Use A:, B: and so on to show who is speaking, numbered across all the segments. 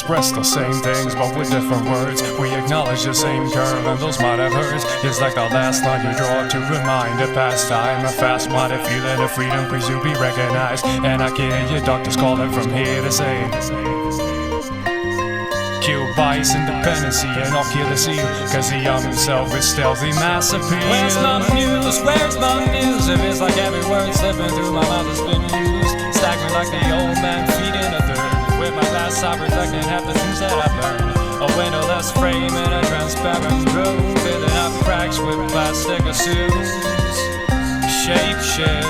A: express the same things but with different words. We acknowledge the same curve and those might have hurts. Just like the last line you draw to remind a past time. A fast-minded feeling of freedom, please you be recognized. And I can hear your doctors calling from here to say, kill bias, independency, and I'll kill the seal. Cause the young himself is stealthy mass appeal.
B: Where's my muse? Where's my muse? It feels like every word slipping through my mouth has been used. Staggering like the old man feeding a third. With my glass I protecting half the things that I've learned. A windowless frame in a transparent room, filling up cracks with plastic assumes. Shape shift,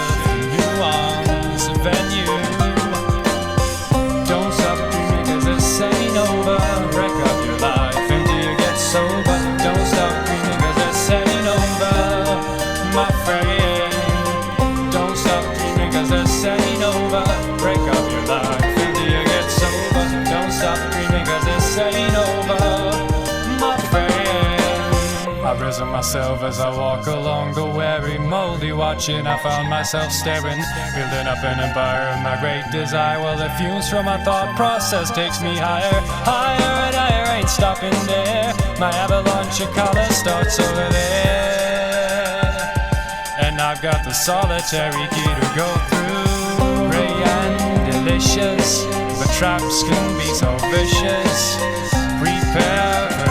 B: nuance, venue. Don't stop dreaming cause this ain't over. Wreck up your life until you get sober. Don't stop dreaming cause this ain't over, my friend. Don't stop dreaming cause this ain't over. Break up your life until you get sober. Don't stop dreaming cause this ain't over, my friend. I've risen myself as I walk along the weary, moldy watching. I found myself staring, building up an empire of my great desire. Well, the fumes from my thought process takes me higher, higher and higher, ain't stopping there. My avalanche of color starts over there, and I've got the solitary key to go through. Ray and delicious, but traps can be so vicious. Prepare for